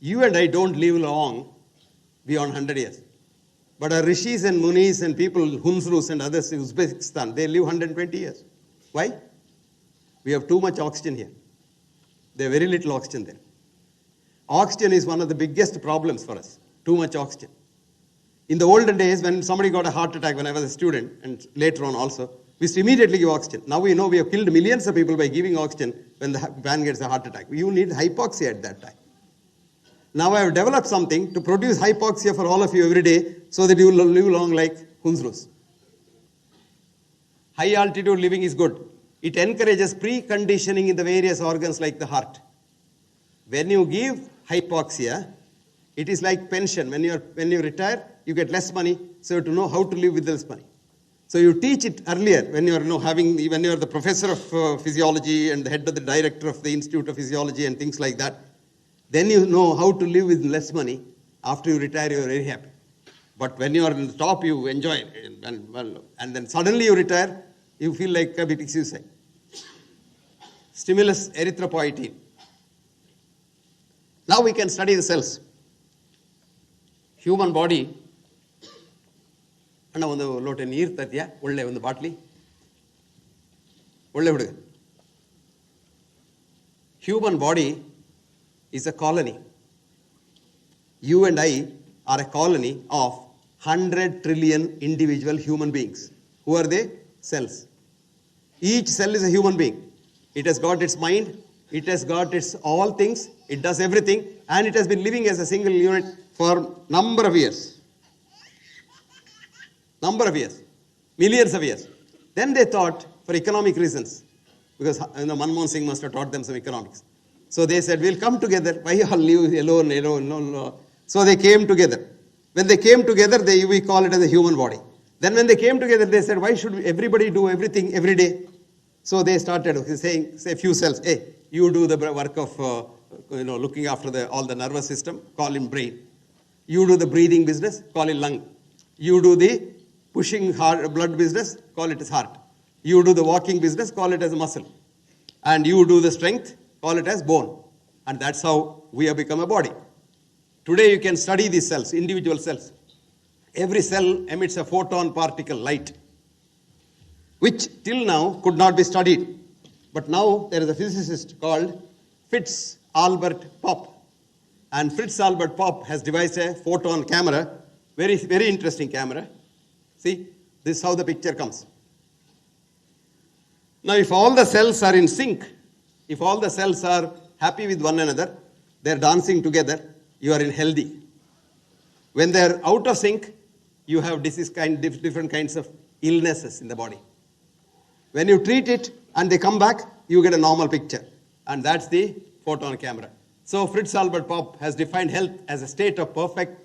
You and I don't live long beyond 100 years. But our rishis and munis and people, Hunsrus and others in Uzbekistan, they live 120 years. Why? We have too much oxygen here. There is very little oxygen there. Oxygen is one of the biggest problems for us. Too much oxygen. In the olden days, when somebody got a heart attack when I was a student, and later on also, we used to immediately give oxygen. Now we know we have killed millions of people by giving oxygen when the man gets a heart attack. You need hypoxia at that time. Now I have developed something to produce hypoxia for all of you every day so that you will live long like Hunsrus. High altitude living is good. It encourages preconditioning in the various organs like the heart. When you give hypoxia, it is like pension. When you retire, you get less money, so you have to know how to live with less money. So you teach it earlier when you are when you are the professor of physiology and the head of the director of the Institute of Physiology and things like that. Then you know how to live with less money. After you retire, you are very happy. But when you are on the top, you enjoy it. And then suddenly you retire, you feel like committing suicide. Stimulus erythropoietin. Now we can study the cells. Human body. ಅಣ್ಣ ಒಂದು ಲೋಟ ನೀರು ತರ್ತೀಯಾ ಒಳ್ಳೆ ಒಂದು bottle ಒಳ್ಳೆ ಹುಡುಗ. Human body is a colony. You and I are a colony of 100 trillion individual human beings. Who are they? Cells. Each cell is a human being. It has got its mind, it has got its all things, it does everything, and it has been living as a single unit for number of years. Millions of years. Then they thought, for economic reasons, because Manmohan Singh must have taught them some economics. So they said, we'll come together. Why all live alone? No. So they came together. When they came together, we call it as a human body. Then when they came together, they said, why should everybody do everything every day? So they started saying, say few cells, hey, you do the work of looking after all the nervous system, call him brain. You do the breathing business, call it lung. You do the pushing blood business, call it as heart. You do the walking business, call it as a muscle. And you do the strength, call it as bone. And that's how we have become a body. Today you can study these cells, individual cells. Every cell emits a photon particle, light, which till now could not be studied. But now there is a physicist called Fritz Albert Popp. And Fritz Albert Popp has devised a photon camera, very, very interesting camera. See, this is how the picture comes. Now, if all the cells are in sync, if all the cells are happy with one another, they're dancing together, you are in healthy. When they're out of sync, you have different kinds of illnesses in the body. When you treat it and they come back, you get a normal picture. And that's the photon camera. So Fritz Albert Popp has defined health as a state of perfect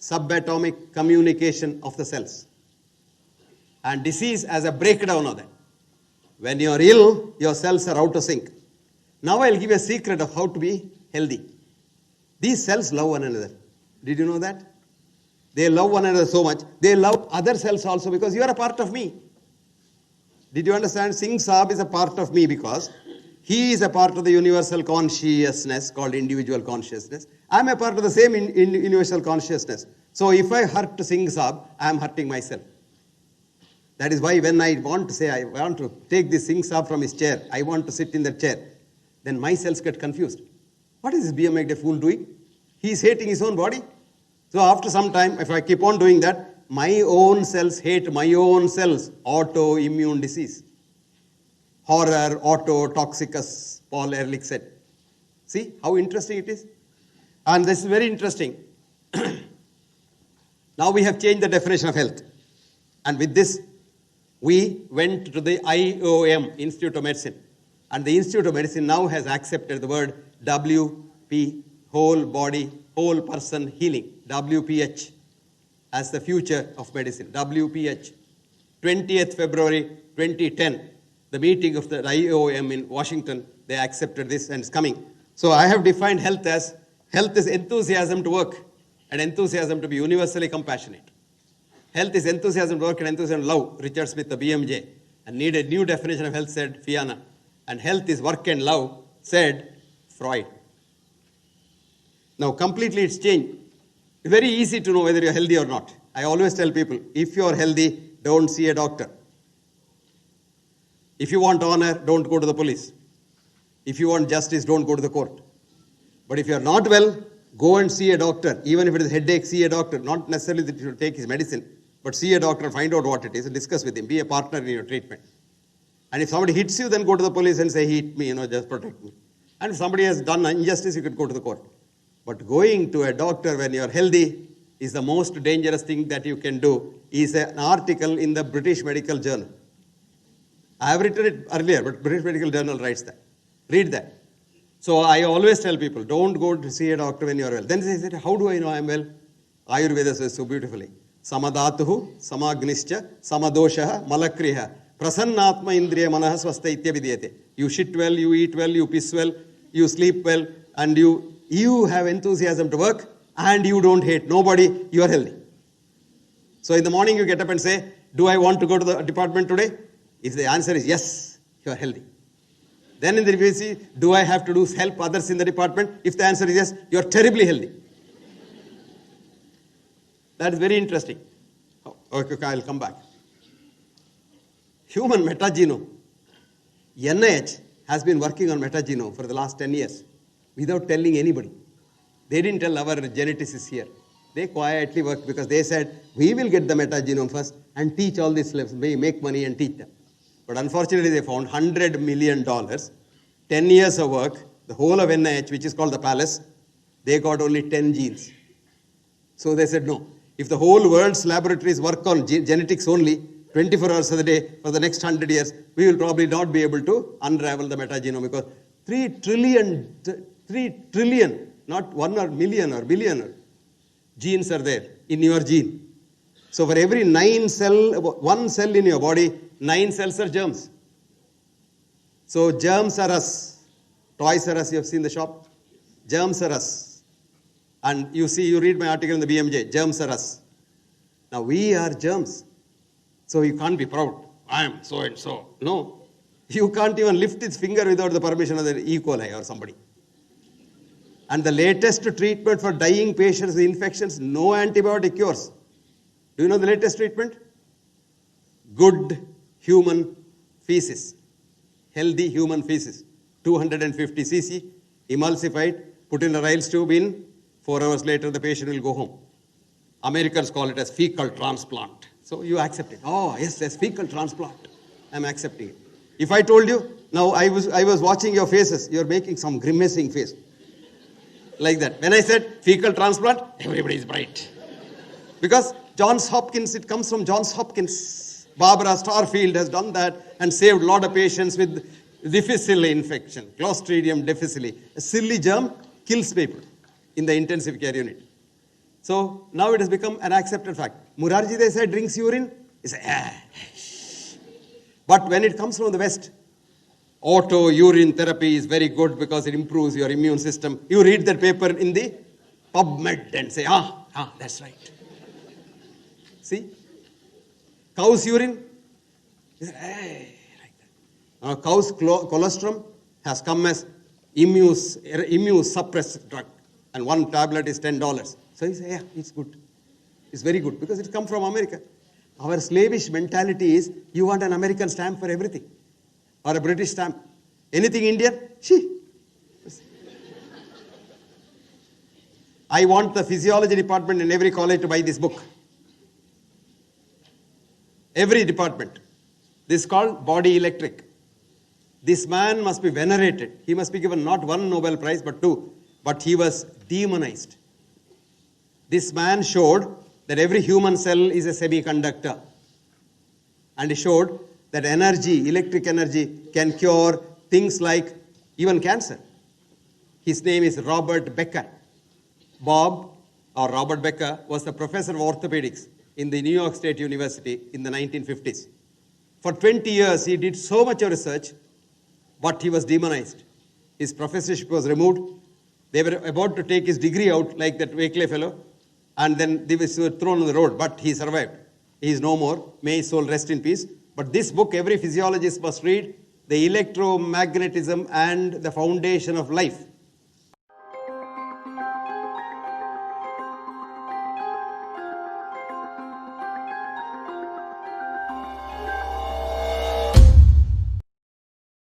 subatomic communication of the cells. And disease as a breakdown of that. When you are ill, your cells are out of sync. Now I'll give you a secret of how to be healthy. These cells love one another. Did you know that? They love one another so much. They love other cells also because you are a part of me. Did you understand? Singh Saab is a part of me because he is a part of the universal consciousness called individual consciousness. I am a part of the same universal consciousness. So if I hurt Singh Saab, I am hurting myself. That is why when I want to say, I want to take this Singh Saab from his chair, I want to sit in that chair, then my cells get confused. What is this BMX fool doing? He is hating his own body. So after some time, if I keep on doing that, my own cells hate my own cells. Autoimmune disease. Horror, autotoxicus, Paul Ehrlich said. See how interesting it is? And this is very interesting. Now we have changed the definition of health. And with this, we went to the IOM, Institute of Medicine. And the Institute of Medicine now has accepted the word WP, whole body, whole person healing, WPH, as the future of medicine, WPH. 20th February 2010, the meeting of the IOM in Washington, they accepted this and it's coming. So I have defined health as, health is enthusiasm to work and enthusiasm to be universally compassionate. Health is enthusiasm to work and enthusiasm to love, Richard Smith, the BMJ. And need a new definition of health, said Fiona. And health is work and love, said Freud. Now, completely it's changed. It's very easy to know whether you're healthy or not. I always tell people, if you're healthy, don't see a doctor. If you want honor, don't go to the police. If you want justice, don't go to the court. But if you're not well, go and see a doctor. Even if it is headache, see a doctor. Not necessarily that you should take his medicine, but see a doctor, find out what it is, and discuss with him. Be a partner in your treatment. And if somebody hits you, then go to the police and say, he hit me, just protect me. And if somebody has done injustice, you could go to the court. But going to a doctor when you're healthy is the most dangerous thing that you can do. Is an article in the British Medical Journal. I have written it earlier, but British Medical Journal writes that. Read that. So I always tell people, don't go to see a doctor when you're well. Then they say, how do I know I'm well? Ayurveda says so beautifully. Samadhatuhu, samagnischa, samadoshaha, malakriha. Prasannatma indriya manaha swastha ityavidiyate. You shit well, you eat well, you piss well, you sleep well, and you have enthusiasm to work, and you don't hate nobody, you are healthy. So in the morning you get up and say, do I want to go to the department today? If the answer is yes, you are healthy. Then in the BC, do I have to help others in the department? If the answer is yes, you are terribly healthy. That is very interesting. Okay, I'll come back. Human metagenome. NIH has been working on metagenome for the last 10 years without telling anybody. They didn't tell our geneticists here. They quietly worked because they said, we will get the metagenome first and teach all these slaves, make money and teach them. But unfortunately, they found $100 million, 10 years of work, the whole of NIH, which is called the Palace, they got only 10 genes. So they said, no. If the whole world's laboratories work on genetics only, 24 hours a day for the next 100 years, we will probably not be able to unravel the metagenome because 3 trillion, not 1 or million or billion genes are there in your gene. So for every 1 cell in your body, 9 cells are germs. So germs are us. Toys are us, you have seen the shop. Germs are us. And you read my article in the BMJ, germs are us. Now we are germs. So you can't be proud. I am so and so. No. You can't even lift his finger without the permission of the E. coli or somebody. And the latest treatment for dying patients with infections, no antibiotic cures. Do you know the latest treatment? Good human feces. Healthy human feces. 250 cc, emulsified, put in a Ryle's tube in, 4 hours later the patient will go home. Americans call it as fecal transplant. So you accept it. Oh, yes, fecal transplant. I'm accepting it. If I told you, now I was watching your faces, you're making some grimacing face. Like that. When I said fecal transplant, everybody is bright. Because Johns Hopkins, it comes from Johns Hopkins. Barbara Starfield has done that and saved a lot of patients with difficile infection, Clostridium difficile. A silly germ kills people in the intensive care unit. So now it has become an accepted fact. Murarji Desai drinks urine, he says, But when it comes from the West, auto urine therapy is very good because it improves your immune system. You read that paper in the PubMed and say, that's right. See? Cow's urine, he says, like that. Now, cow's colostrum has come as immune suppressed drug, and one tablet is $10. So he says, it's good. It's very good because it's come from America. Our slavish mentality is, you want an American stamp for everything. Or a British stamp. Anything Indian? I want the physiology department in every college to buy this book. Every department. This is called Body Electric. This man must be venerated. He must be given not 1 Nobel Prize, but 2. But he was demonized. This man showed that every human cell is a semiconductor. And he showed that energy, electric energy, can cure things like even cancer. His name is Robert Becker. Robert Becker was the professor of orthopedics in the New York State University in the 1950s. For 20 years, he did so much of research, but he was demonized. His professorship was removed. They were about to take his degree out, like that Wakeley fellow, and then they were thrown on the road, but he survived. He is no more. May his soul rest in peace. But this book, every physiologist must read, The Electromagnetism and the Foundation of Life.